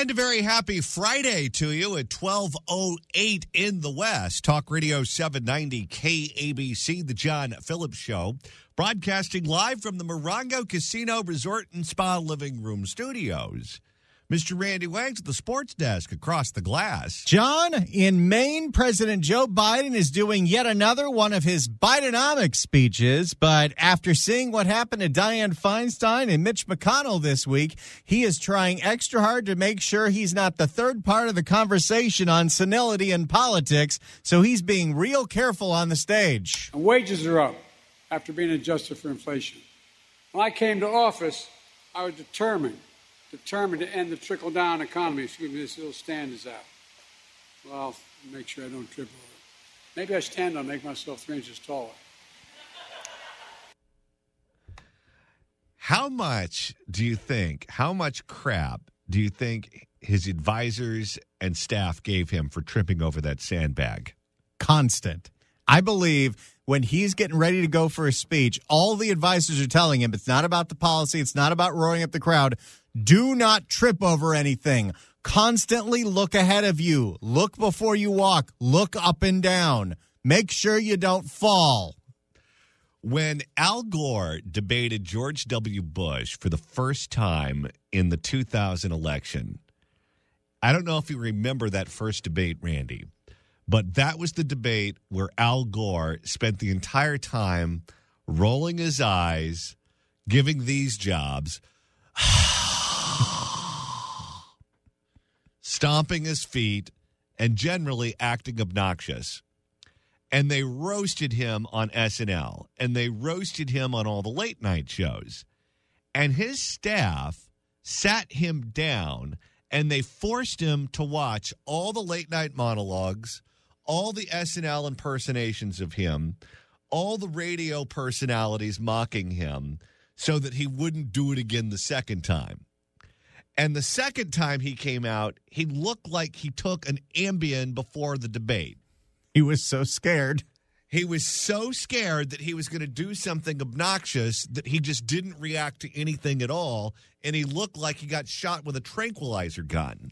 And a very happy Friday to you at 12:08 in the West. Talk Radio 790 KABC, the John Phillips Show. Broadcasting live from the Morongo Casino Resort and Spa Living Room Studios. Mr. Randy Wanks at the sports desk across the glass. John, in Maine, President Joe Biden is doing yet another one of his Bidenomics speeches, but after seeing what happened to Dianne Feinstein and Mitch McConnell this week, he is trying extra hard to make sure he's not the third part of the conversation on senility in politics, so he's being real careful on the stage. And wages are up after being adjusted for inflation. When I came to office, I was determined to end the trickle-down economy. Excuse me, this little stand is out. Well, I'll make sure I don't trip over it. Maybe I stand on, make myself 3 inches taller. How much crap do you think his advisors and staff gave him for tripping over that sandbag? Constant. I believe when he's getting ready to go for a speech, all the advisors are telling him it's not about the policy, it's not about roaring up the crowd. Do not trip over anything. Constantly look ahead of you. Look before you walk. Look up and down. Make sure you don't fall. When Al Gore debated George W. Bush for the first time in the 2000 election, I don't know if you remember that first debate, Randy, but that was the debate where Al Gore spent the entire time rolling his eyes, giving these jobs, stomping his feet, and generally acting obnoxious. And they roasted him on SNL, and they roasted him on all the late-night shows. And his staff sat him down, and they forced him to watch all the late-night monologues, all the SNL impersonations of him, all the radio personalities mocking him, so that he wouldn't do it again the second time. And the second time he came out, he looked like he took an Ambien before the debate. He was so scared. He was so scared that he was going to do something obnoxious that he just didn't react to anything at all, and he looked like he got shot with a tranquilizer gun.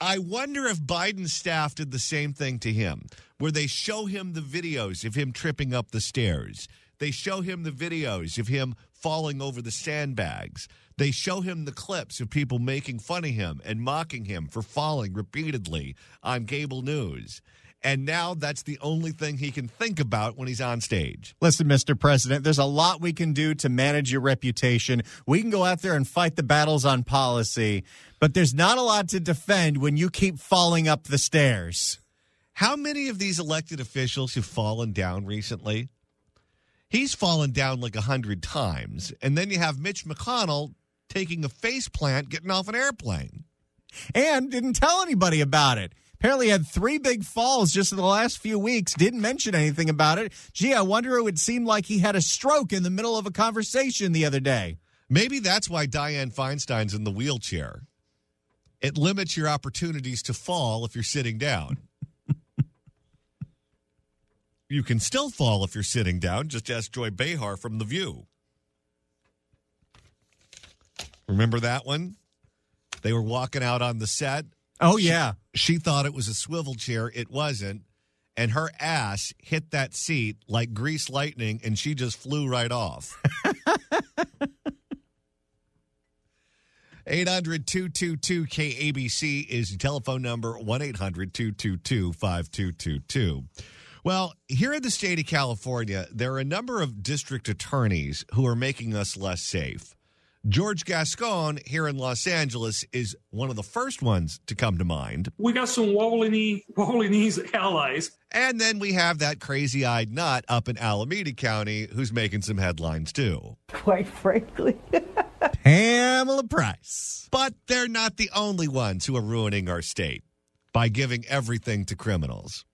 I wonder if Biden's staff did the same thing to him, where they show him the videos of him tripping up the stairs. They show him the videos of him falling over the sandbags. They show him the clips of people making fun of him and mocking him for falling repeatedly on cable news. And now that's the only thing he can think about when he's on stage. Listen, Mr. President, there's a lot we can do to manage your reputation. We can go out there and fight the battles on policy, but there's not a lot to defend when you keep falling up the stairs. How many of these elected officials have fallen down recently? He's fallen down like 100 times. And then you have Mitch McConnell taking a face plant, getting off an airplane. And didn't tell anybody about it. Apparently had 3 big falls just in the last few weeks. Didn't mention anything about it. Gee, I wonder it would seem like he had a stroke in the middle of a conversation the other day. Maybe that's why Dianne Feinstein's in the wheelchair. It limits your opportunities to fall if you're sitting down. You can still fall if you're sitting down. Just ask Joy Behar from The View. Remember that one? They were walking out on the set. Oh, yeah. She thought it was a swivel chair. It wasn't. And her ass hit that seat like grease lightning, and she just flew right off. 800-222-KABC is the telephone number, 1-800-222-5222. Well, here in the state of California, there are a number of district attorneys who are making us less safe. George Gascon here in Los Angeles is one of the first ones to come to mind. We got some wobbly knees allies. And then we have that crazy-eyed nut up in Alameda County who's making some headlines too. Quite frankly. Pamela Price. But they're not the only ones who are ruining our state by giving everything to criminals.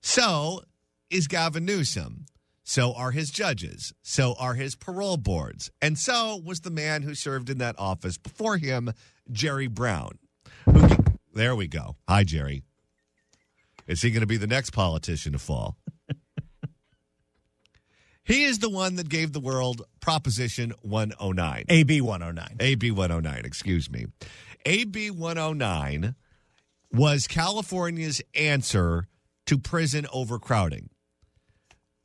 So is Gavin Newsom. So are his judges. So are his parole boards. And so was the man who served in that office before him, Jerry Brown. There we go. Hi, Jerry. Is he going to be the next politician to fall? He is the one that gave the world Proposition 109. AB109. AB109, excuse me. AB109 was California's answer to prison overcrowding.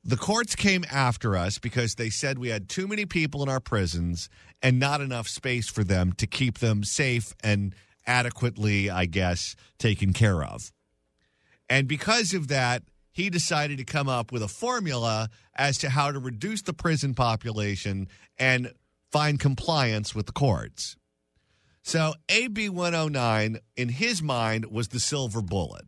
The courts came after us because they said we had too many people in our prisons and not enough space for them to keep them safe and adequately, I guess, taken care of. And because of that, he decided to come up with a formula as to how to reduce the prison population and find compliance with the courts. So AB 109, in his mind, was the silver bullet.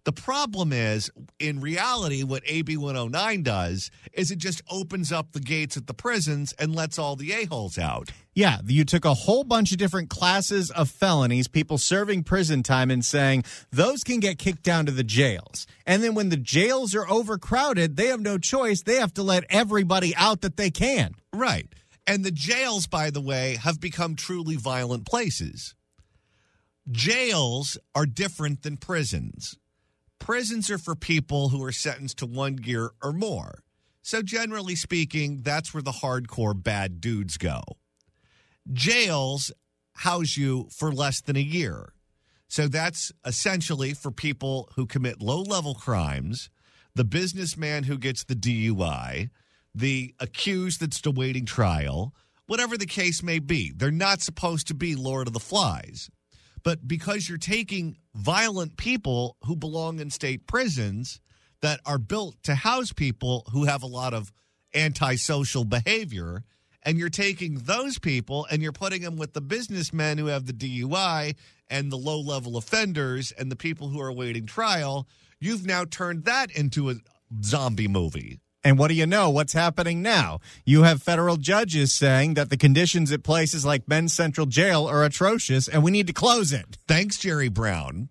The problem is, in reality, what AB 109 does is it just opens up the gates at the prisons and lets all the a-holes out. Yeah, you took a whole bunch of different classes of felonies, people serving prison time, and saying those can get kicked down to the jails. And then when the jails are overcrowded, they have no choice. They have to let everybody out that they can. Right. And the jails, by the way, have become truly violent places. Jails are different than prisons. Prisons are for people who are sentenced to 1 year or more. So generally speaking, that's where the hardcore bad dudes go. Jails house you for less than a year. So that's essentially for people who commit low-level crimes, the businessman who gets the DUI, the accused that's awaiting trial, whatever the case may be. They're not supposed to be Lord of the Flies. But because you're taking violent people who belong in state prisons that are built to house people who have a lot of antisocial behavior, and you're taking those people and you're putting them with the businessmen who have the DUI and the low-level offenders and the people who are awaiting trial, you've now turned that into a zombie movie. And what do you know? What's happening now? You have federal judges saying that the conditions at places like Men's Central Jail are atrocious and we need to close it. Thanks, Jerry Brown.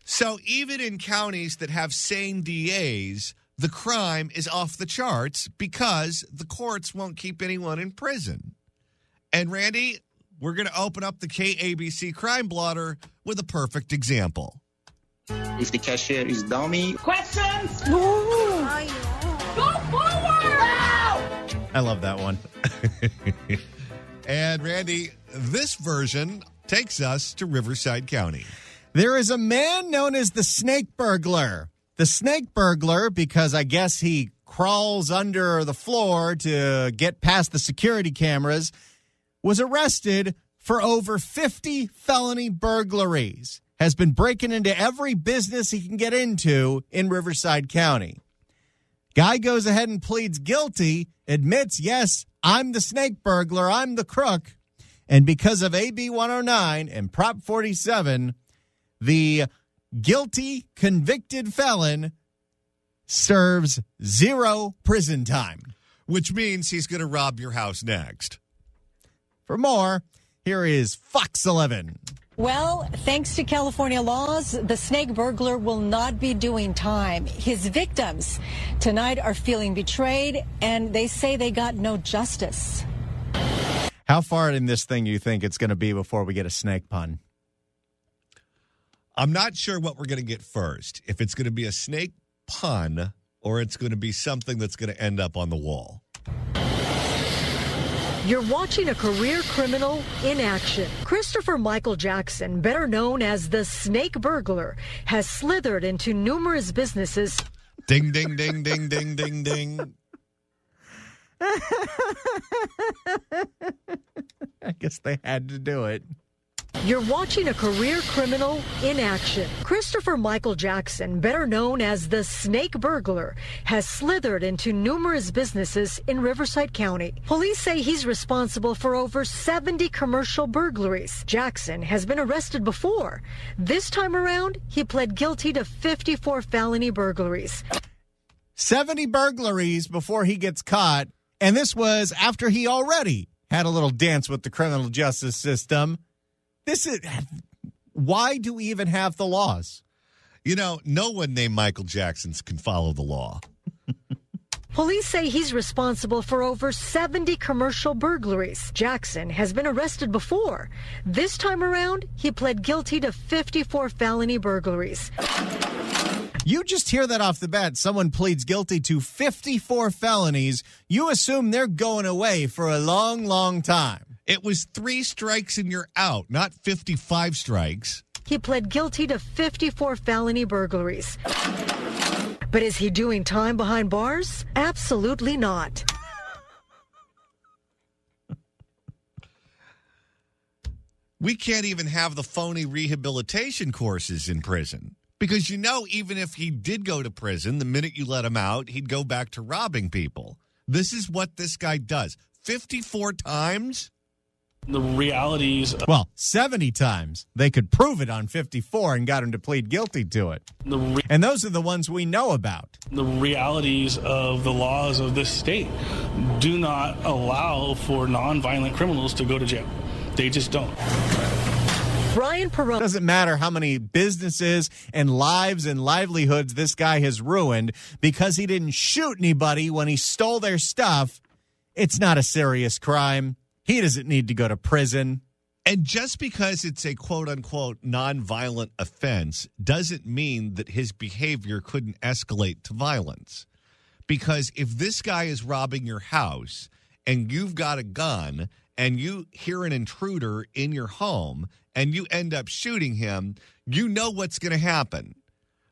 So even in counties that have sane DAs, the crime is off the charts because the courts won't keep anyone in prison. And Randy, we're going to open up the KABC Crime Blotter with a perfect example. If the cashier is dummy. Questions? Go forward! I love that one. And Randy, this version takes us to Riverside County. There is a man known as the snake burglar. The snake burglar, because I guess he crawls under the floor to get past the security cameras, was arrested for over 50 felony burglaries, has been breaking into every business he can get into in Riverside County. Guy goes ahead and pleads guilty, admits, yes, I'm the snake burglar, I'm the crook. And because of AB 109 and Prop 47, the guilty convicted felon serves 0 prison time. Which means he's going to rob your house next. For more, here is Fox 11. Well, thanks to California laws, the snake burglar will not be doing time. His victims tonight are feeling betrayed, and they say they got no justice. How far in this thing do you think it's going to be before we get a snake pun? I'm not sure what we're going to get first. If it's going to be a snake pun or it's going to be something that's going to end up on the wall. You're watching a career criminal in action. Christopher Michael Jackson, better known as the snake burglar, has slithered into numerous businesses. Ding, ding, ding, ding, ding, ding, ding. I guess they had to do it. You're watching a career criminal in action. Christopher Michael Jackson, better known as the snake burglar, has slithered into numerous businesses in Riverside County. Police say he's responsible for over 70 commercial burglaries. Jackson has been arrested before. This time around, he pled guilty to 54 felony burglaries. 70 burglaries before he gets caught, and this was after he already had a little dance with the criminal justice system. Why do we even have the laws? You know, no one named Michael Jackson can follow the law. Police say he's responsible for over 70 commercial burglaries. Jackson has been arrested before. This time around, he pled guilty to 54 felony burglaries. You just hear that off the bat. Someone pleads guilty to 54 felonies. You assume they're going away for a long, long time. It was 3 strikes and you're out, not 55 strikes. He pled guilty to 54 felony burglaries. But is he doing time behind bars? Absolutely not. We can't even have the phony rehabilitation courses in prison. Because, even if he did go to prison, the minute you let him out, he'd go back to robbing people. This is what this guy does. 54 times? The realities. Well, 70 times. They could prove it on 54 and got him to plead guilty to it. And those are the ones we know about. The realities of the laws of this state do not allow for nonviolent criminals to go to jail. They just don't. Brian Perone. It doesn't matter how many businesses and lives and livelihoods this guy has ruined because he didn't shoot anybody when he stole their stuff. It's not a serious crime. He doesn't need to go to prison. And just because it's a quote-unquote nonviolent offense doesn't mean that his behavior couldn't escalate to violence. Because if this guy is robbing your house and you've got a gun and you hear an intruder in your home and you end up shooting him, you know what's going to happen.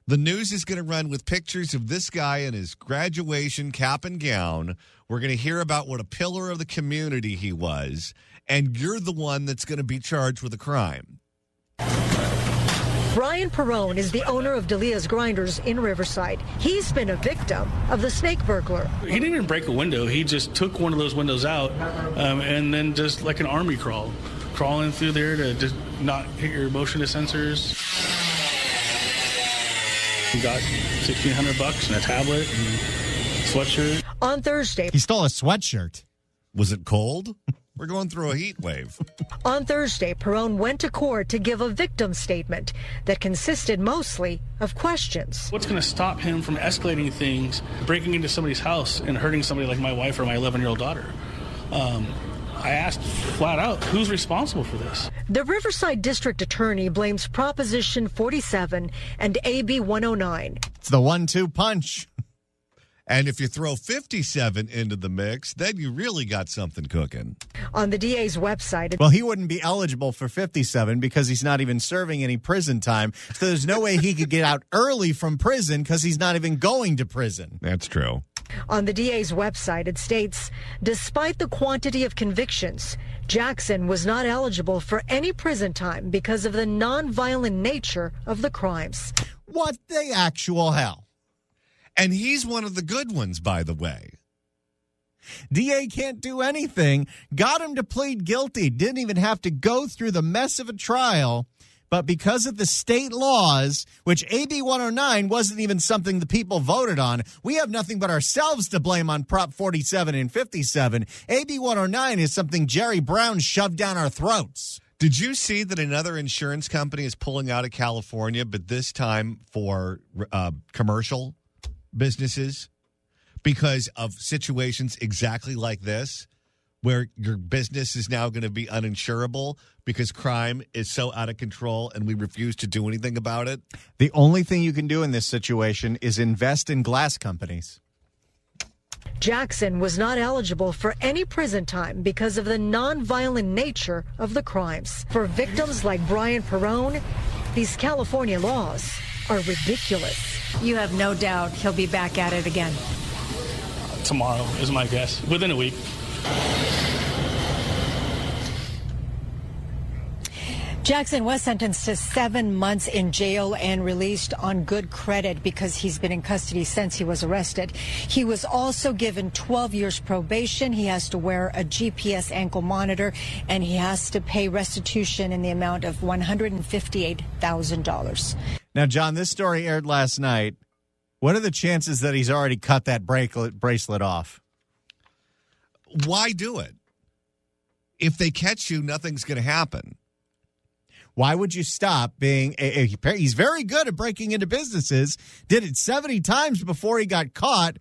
The news is going to run with pictures of this guy in his graduation cap and gown. We're going to hear about what a pillar of the community he was, and you're the one that's going to be charged with a crime. Brian Perone is the owner of Delia's Grinders in Riverside. He's been a victim of the snake burglar. He didn't even break a window. He just took one of those windows out and then just like an army crawl, crawling through there to just not hit your motion sensors. He got $1,600 and a tablet and sweatshirt. On Thursday, he stole a sweatshirt. Was it cold? We're going through a heat wave. On Thursday, Perone went to court to give a victim statement that consisted mostly of questions. What's going to stop him from escalating things, breaking into somebody's house and hurting somebody like my wife or my 11-year-old daughter? I asked flat out, who's responsible for this? The Riverside District Attorney blames Proposition 47 and AB109. It's the 1-2 punch. And if you throw 57 into the mix, then you really got something cooking. On the DA's website. Well, he wouldn't be eligible for 57 because he's not even serving any prison time. So there's no way he could get out early from prison because he's not even going to prison. That's true. On the DA's website, it states, despite the quantity of convictions, Jackson was not eligible for any prison time because of the nonviolent nature of the crimes. What the actual hell? And he's one of the good ones, by the way. DA can't do anything. Got him to plead guilty. Didn't even have to go through the mess of a trial. But because of the state laws, which AB 109 wasn't even something the people voted on, we have nothing but ourselves to blame on Prop 47 and 57. AB 109 is something Jerry Brown shoved down our throats. Did you see that another insurance company is pulling out of California, but this time for commercial businesses because of situations exactly like this, where your business is now going to be uninsurable because crime is so out of control and we refuse to do anything about it? The only thing you can do in this situation is invest in glass companies. Jackson was not eligible for any prison time because of the nonviolent nature of the crimes. For victims like Brian Perone, these California laws are ridiculous. You have no doubt he'll be back at it again. Tomorrow is my guess, within a week. Jackson was sentenced to 7 months in jail and released on good credit because he's been in custody since he was arrested. He was also given 12 years probation. He has to wear a GPS ankle monitor, and he has to pay restitution in the amount of $158,000. Now, John, this story aired last night. What are the chances that he's already cut that bracelet off? Why do it? If they catch you, nothing's going to happen. Why would you stop being he's very good at breaking into businesses, did it 70 times before he got caught.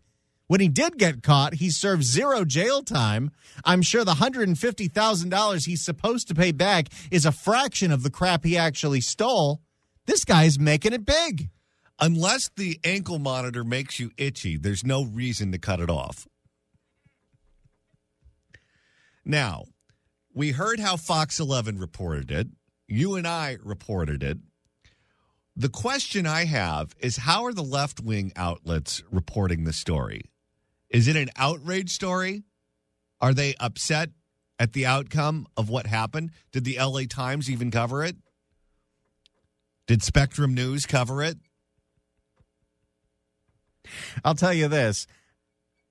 When he did get caught, he served 0 jail time. I'm sure the $150,000 he's supposed to pay back is a fraction of the crap he actually stole. This guy's making it big. Unless the ankle monitor makes you itchy, there's no reason to cut it off. Now, we heard how Fox 11 reported it. You and I reported it. The question I have is, how are the left-wing outlets reporting the story? Is it an outrage story? Are they upset at the outcome of what happened? Did the LA Times even cover it? Did Spectrum News cover it? I'll tell you this.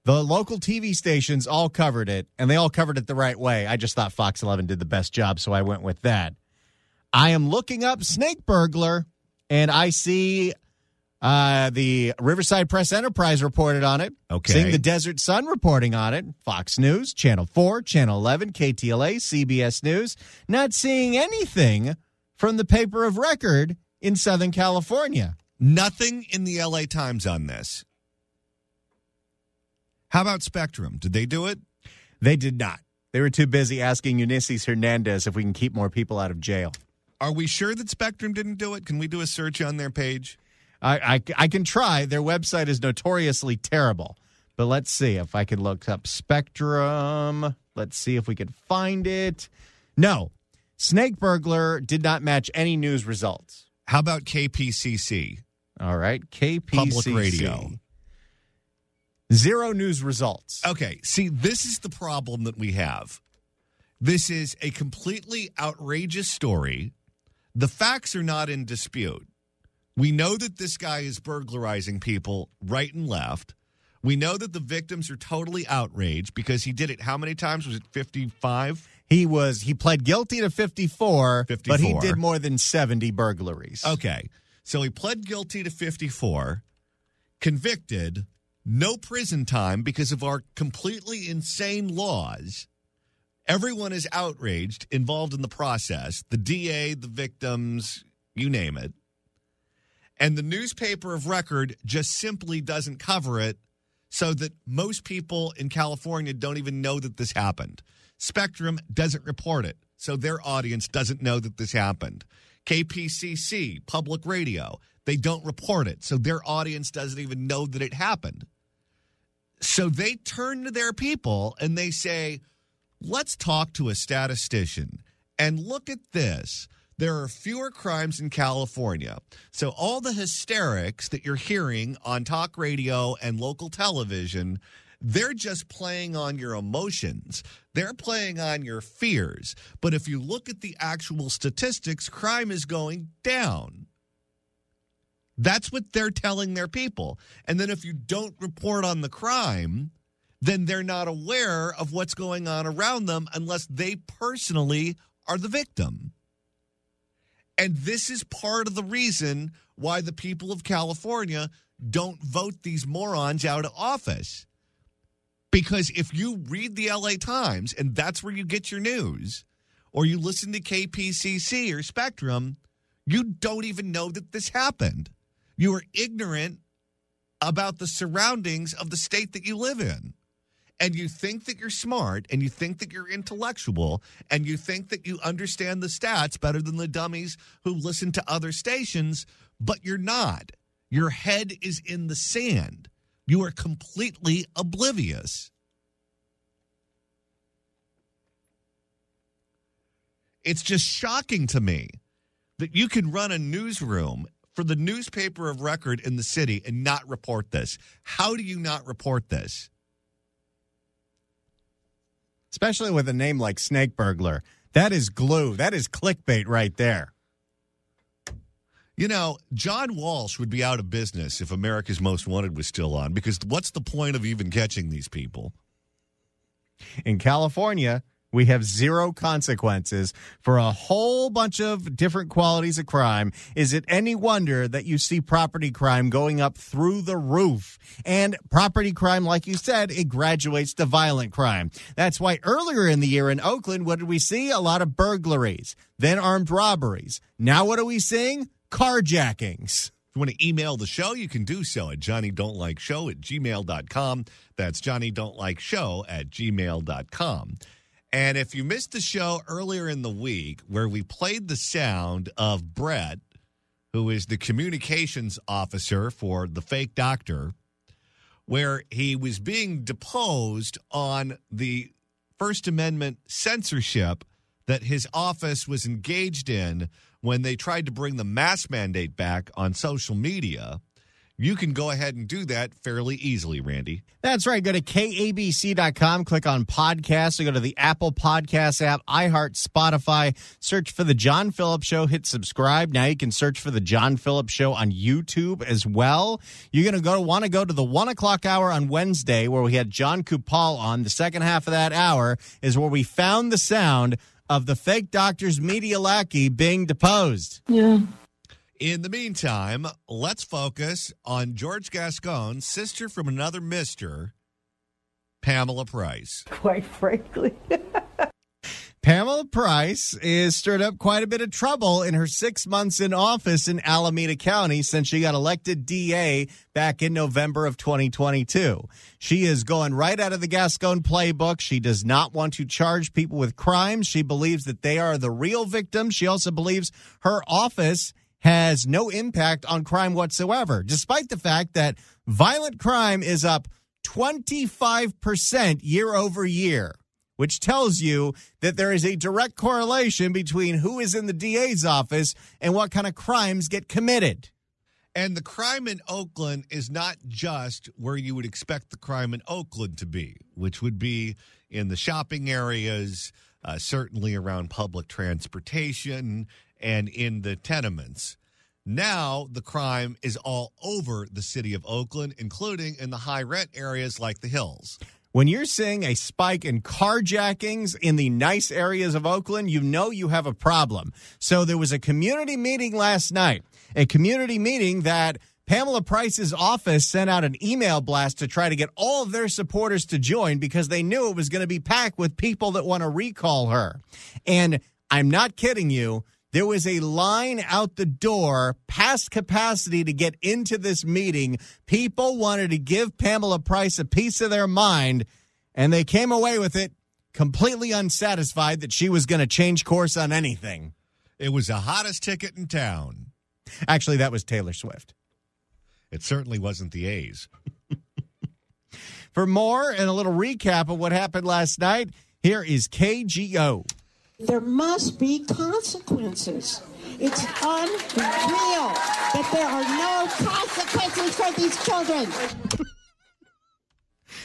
The local TV stations all covered it, and they all covered it the right way. I just thought Fox 11 did the best job, so I went with that. I am looking up snake burglar, and I see the Riverside Press Enterprise reported on it. Okay. Seeing the Desert Sun reporting on it. Fox News, Channel 4, Channel 11, KTLA, CBS News. Not seeing anything from the paper of record in Southern California. Nothing in the LA Times on this. How about Spectrum? Did they do it? They did not. They were too busy asking Ulysses Hernandez if we can keep more people out of jail. Are we sure that Spectrum didn't do it? Can we do a search on their page? I can try. Their website is notoriously terrible. But let's see if I can look up Spectrum. Let's see if we can find it. No. Snake burglar did not match any news results. How about KPCC? All right. KPCC. Public Radio. 0 news results. Okay. See, this is the problem that we have. This is a completely outrageous story. The facts are not in dispute. We know that this guy is burglarizing people right and left. We know that the victims are totally outraged because he did it how many times? Was it 55? He pled guilty to 54, 54, but he did more than 70 burglaries. Okay. So he pled guilty to 54, convicted, no prison time because of our completely insane laws. Everyone is outraged, involved in the process. The DA, the victims, you name it. And the newspaper of record just simply doesn't cover it so that most people in California don't even know that this happened. Spectrum doesn't report it, so their audience doesn't know that this happened. KPCC, public radio, they don't report it, so their audience doesn't even know that it happened. So they turn to their people and they say, let's talk to a statistician and look at this. There are fewer crimes in California. So all the hysterics that you're hearing on talk radio and local television, they're just playing on your emotions. They're playing on your fears. But if you look at the actual statistics, crime is going down. That's what they're telling their people. And then if you don't report on the crime, then they're not aware of what's going on around them unless they personally are the victim. And this is part of the reason why the people of California don't vote these morons out of office. Because if you read the LA Times, and that's where you get your news, or you listen to KPCC or Spectrum, you don't even know that this happened. You are ignorant about the surroundings of the state that you live in. And you think that you're smart, and you think that you're intellectual, and you think that you understand the stats better than the dummies who listen to other stations, but you're not. Your head is in the sand. You are completely oblivious. It's just shocking to me that you can run a newsroom for the newspaper of record in the city and not report this. How do you not report this? Especially with a name like Snake Burglar. That is glue. That is clickbait right there. You know, John Walsh would be out of business if America's Most Wanted was still on, because what's the point of even catching these people? In California, we have 0 consequences for a whole bunch of different qualities of crime. Is it any wonder that you see property crime going up through the roof? And property crime, like you said, it graduates to violent crime. That's why earlier in the year in Oakland, what did we see? A lot of burglaries, then armed robberies. Now what are we seeing? Carjackings. If you want to email the show, you can do so at johnnydon'tlikeshow@gmail.com. That's johnnydon'tlikeshow@gmail.com. And if you missed the show earlier in the week where we played the sound of Brett, who is the communications officer for the fake doctor, where he was being deposed on the First Amendment censorship that his office was engaged in when they tried to bring the mask mandate back on social media. You can go ahead and do that fairly easily, Randy. That's right. Go to KABC.com, click on podcasts, or go to the Apple Podcast app, iHeart, Spotify, search for The John Phillips Show, hit subscribe. Now you can search for The John Phillips Show on YouTube as well. You're going to want to go to the 1 o'clock hour on Wednesday where we had John Kupal on. The second half of that hour is where we found the sound of the fake doctor's media lackey being deposed. Yeah. In the meantime, let's focus on George Gascon's sister from another mister, Pamela Price. Quite frankly. Pamela Price is stirred up quite a bit of trouble in her 6 months in office in Alameda County since she got elected DA back in November of 2022. She is going right out of the Gascon playbook. She does not want to charge people with crimes. She believes that they are the real victims. She also believes her office has no impact on crime whatsoever, despite the fact that violent crime is up 25% year over year, which tells you that there is a direct correlation between who is in the DA's office and what kind of crimes get committed. And the crime in Oakland is not just where you would expect the crime in Oakland to be, which would be in the shopping areas, certainly around public transportation, and in the tenements. Now the crime is all over the city of Oakland, including in the high rent areas like the Hills. When you're seeing a spike in carjackings in the nice areas of Oakland, you know you have a problem. So there was a community meeting last night, a community meeting that Pamela Price's office sent out an email blast to try to get all of their supporters to join because they knew it was going to be packed with people that want to recall her. And I'm not kidding you. There was a line out the door past capacity to get into this meeting. People wanted to give Pamela Price a piece of their mind, and they came away with it completely unsatisfied that she was going to change course on anything. It was the hottest ticket in town. Actually, that was Taylor Swift. It certainly wasn't the A's. For more and a little recap of what happened last night, here is KGO. There must be consequences. It's unreal that there are no consequences for these children.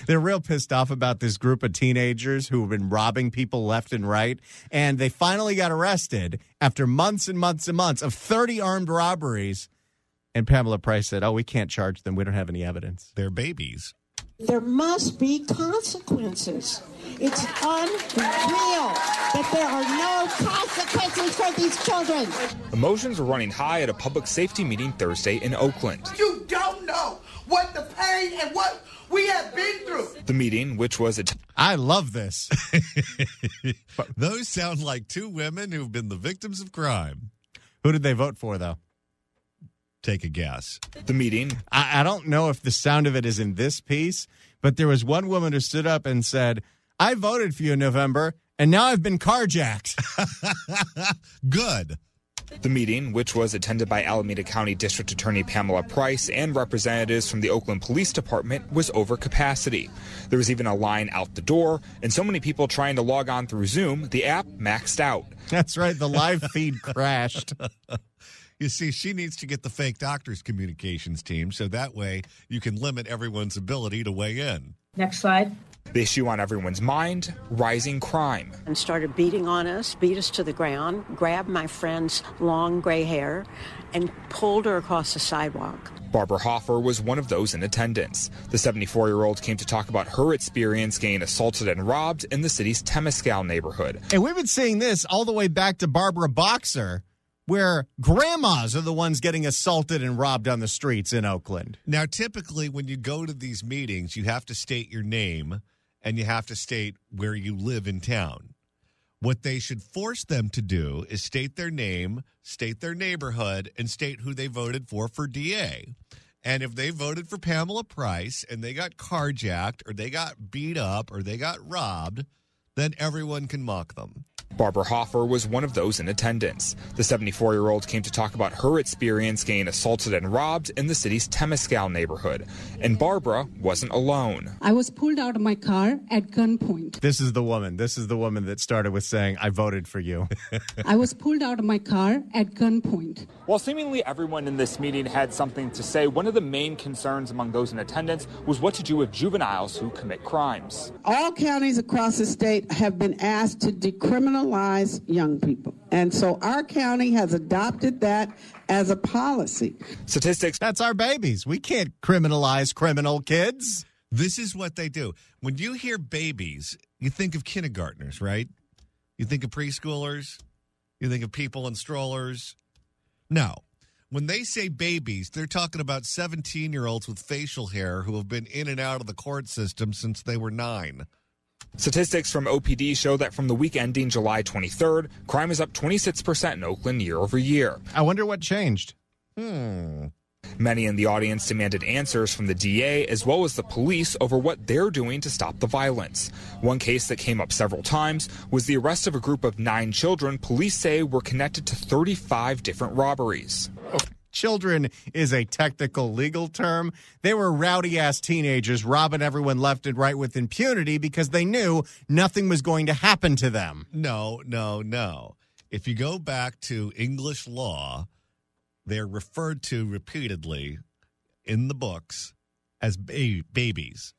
They're real pissed off about this group of teenagers who have been robbing people left and right. And they finally got arrested after months and months and months of 30 armed robberies. And Pamela Price said, we can't charge them. We don't have any evidence. They're babies. There must be consequences. It's unreal that there are no consequences for these children. Emotions were running high at a public safety meeting Thursday in Oakland. You don't know what the pain and what we have been through. The meeting, which was I love this. Those sound like two women who've been the victims of crime. Who did they vote for, though? Take a guess. The meeting. I don't know if the sound of it is in this piece, but there was one woman who stood up and said, I voted for you in November, and now I've been carjacked. Good. The meeting, which was attended by Alameda County District Attorney Pamela Price and representatives from the Oakland Police Department, was over capacity. There was even a line out the door, and so many people trying to log on through Zoom, the app maxed out. That's right. The live feed crashed. You see, she needs to get the fake doctor's communications team so that way you can limit everyone's ability to weigh in. Next slide. The issue on everyone's mind, rising crime. And started beating on us, beat us to the ground, grabbed my friend's long gray hair, and pulled her across the sidewalk. Barbara Hoffer was one of those in attendance. The 74-year-old came to talk about her experience getting assaulted and robbed in the city's Temescal neighborhood. And we've been seeing this all the way back to Barbara Boxer, where grandmas are the ones getting assaulted and robbed on the streets in Oakland. Now, typically, when you go to these meetings, you have to state your name and you have to state where you live in town. What they should force them to do is state their name, state their neighborhood, and state who they voted for DA. And if they voted for Pamela Price and they got carjacked or they got beat up or they got robbed, then everyone can mock them. Barbara Hoffer was one of those in attendance. The 74-year-old came to talk about her experience getting assaulted and robbed in the city's Temescal neighborhood. And Barbara wasn't alone. I was pulled out of my car at gunpoint. This is the woman. This is the woman that started with saying, I voted for you. I was pulled out of my car at gunpoint. While seemingly everyone in this meeting had something to say, one of the main concerns among those in attendance was what to do with juveniles who commit crimes. All counties across the state have been asked to decriminalize young people. And so our county has adopted that as a policy. Statistics. That's our babies. We can't criminalize criminal kids. This is what they do. When you hear babies, you think of kindergartners, right? You think of preschoolers. You think of people in strollers. No. When they say babies, they're talking about 17-year-olds with facial hair who have been in and out of the court system since they were 9. Statistics from OPD show that from the week ending July 23rd, crime is up 26% in Oakland year over year. I wonder what changed. Many in the audience demanded answers from the DA as well as the police over what they're doing to stop the violence. One case that came up several times was the arrest of a group of 9 children police say were connected to 35 different robberies. Children is a technical legal term. They were rowdy-ass teenagers robbing everyone left and right with impunity because they knew nothing was going to happen to them. No. If you go back to English law, they're referred to repeatedly in the books as babies.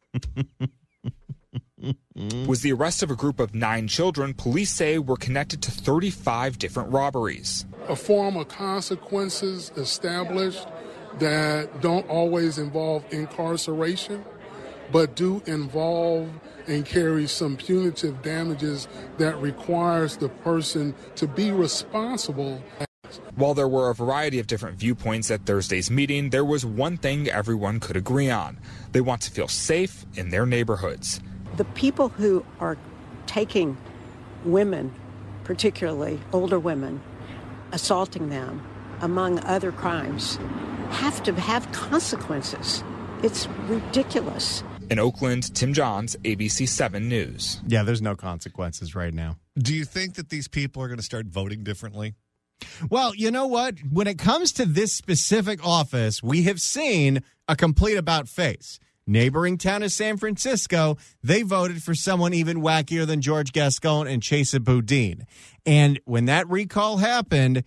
Was the arrest of a group of 9 children police say were connected to 35 different robberies. A form of consequences established that don't always involve incarceration, but do involve and carry some punitive damages that requires the person to be responsible. While there were a variety of different viewpoints at Thursday's meeting, there was one thing everyone could agree on. They want to feel safe in their neighborhoods. The people who are taking women, particularly older women, assaulting them, among other crimes, have to have consequences. It's ridiculous. In Oakland, Tim Johns, ABC 7 News. Yeah, there's no consequences right now. Do you think that these people are going to start voting differently? Well, you know what? When it comes to this specific office, we have seen a complete about-face. Neighboring town of San Francisco, they voted for someone even wackier than George Gascon and Chesa Boudin. And when that recall happened,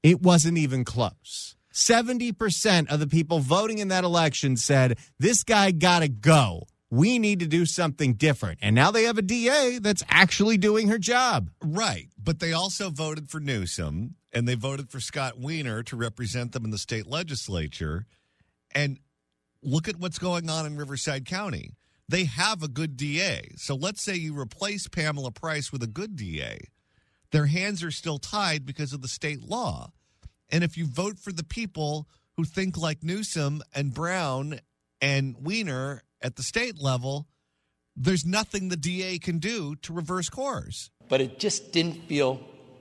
it wasn't even close. 70% of the people voting in that election said, this guy got to go. We need to do something different. And now they have a DA that's actually doing her job. Right. But they also voted for Newsom, and they voted for Scott Wiener to represent them in the state legislature. And look at what's going on in Riverside County. They have a good DA. So let's say you replace Pamela Price with a good DA. Their hands are still tied because of the state law. And if you vote for the people who think like Newsom and Brown and Wiener at the state level, there's nothing the DA can do to reverse course. But it just didn't feel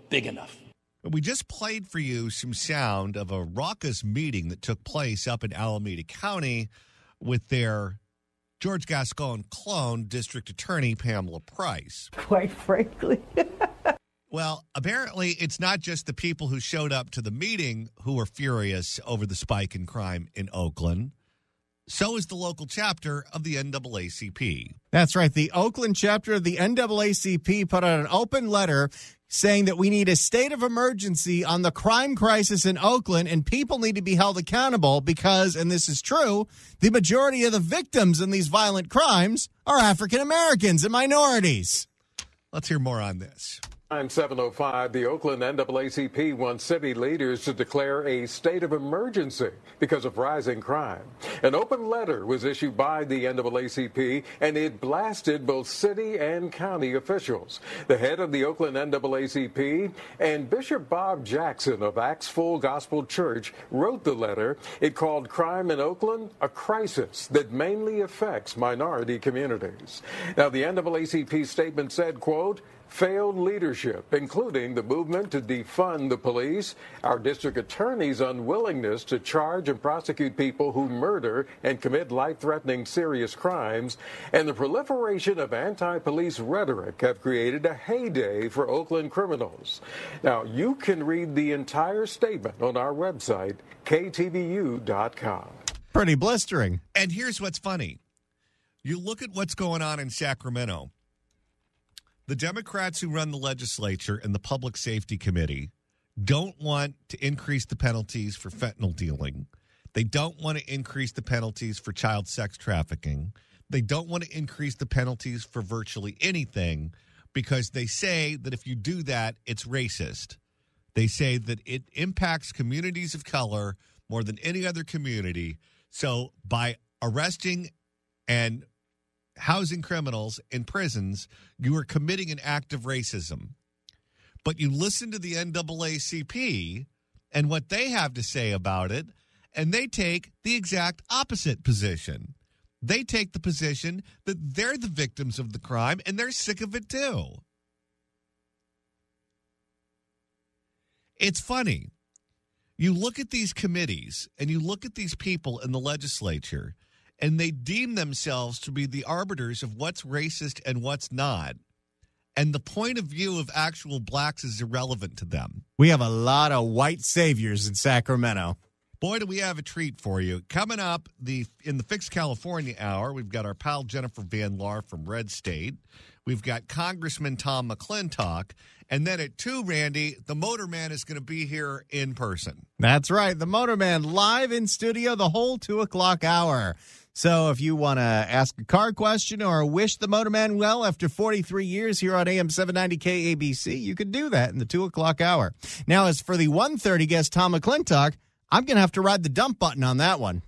big enough. We just played for you some sound of a raucous meeting that took place up in Alameda County with their George Gascon clone, District Attorney Pamela Price. Quite frankly. Well, apparently it's not just the people who showed up to the meeting who were furious over the spike in crime in Oakland. So is the local chapter of the NAACP. That's right. The Oakland chapter of the NAACP put out an open letter saying that we need a state of emergency on the crime crisis in Oakland, and people need to be held accountable because, and this is true, the majority of the victims in these violent crimes are African Americans and minorities. Let's hear more on this. 7:05, the Oakland NAACP wants city leaders to declare a state of emergency because of rising crime. An open letter was issued by the NAACP, and it blasted both city and county officials. The head of the Oakland NAACP and Bishop Bob Jackson of Acts Full Gospel Church wrote the letter. It called crime in Oakland a crisis that mainly affects minority communities. Now, the NAACP statement said, quote, failed leadership, including the movement to defund the police, our district attorney's unwillingness to charge and prosecute people who murder and commit life-threatening serious crimes, and the proliferation of anti-police rhetoric have created a heyday for Oakland criminals. Now, you can read the entire statement on our website, KTVU.com. Pretty blistering. And here's what's funny. You look at what's going on in Sacramento. The Democrats who run the legislature and the Public Safety Committee don't want to increase the penalties for fentanyl dealing. They don't want to increase the penalties for child sex trafficking. They don't want to increase the penalties for virtually anything because they say that if you do that, it's racist. They say that it impacts communities of color more than any other community. So by arresting and housing criminals in prisons, you are committing an act of racism. But you listen to the NAACP and what they have to say about it, and they take the exact opposite position. They take the position that they're the victims of the crime, and they're sick of it too. It's funny. You look at these committees, and you look at these people in the legislature, and they deem themselves to be the arbiters of what's racist and what's not. And the point of view of actual blacks is irrelevant to them. We have a lot of white saviors in Sacramento. Boy, do we have a treat for you. Coming up in the Fix California Hour, we've got our pal Jennifer Van Laar from Red State. We've got Congressman Tom McClintock. And then at 2, Randy, the Motorman is going to be here in person. That's right. The Motorman live in studio the whole 2 o'clock hour. So if you want to ask a car question or wish the Motorman well after 43 years here on AM 790 KABC, you can do that in the 2 o'clock hour. Now, as for the 1:30 guest, Tom McClintock, I'm going to have to ride the dump button on that one.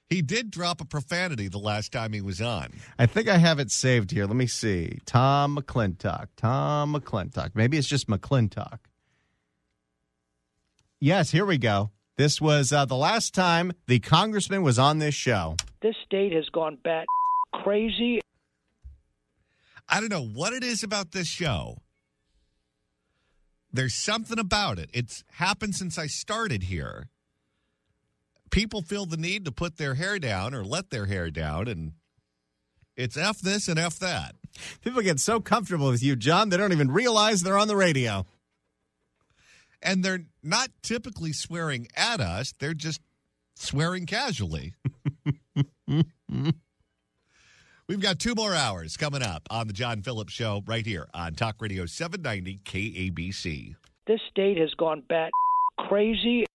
He did drop a profanity the last time he was on. I think I have it saved here. Let me see. Tom McClintock. Maybe it's just McClintock. Yes, here we go. This was the last time the congressman was on this show. This state has gone bat crazy. I don't know what it is about this show. There's something about it. It's happened since I started here. People feel the need to put their hair down or let their hair down, and it's F this and F that. People get so comfortable with you, John, they don't even realize they're on the radio. And they're not typically swearing at us. They're just swearing casually. We've got 2 more hours coming up on the John Phillips Show right here on Talk Radio 790 KABC. This state has gone bat crazy.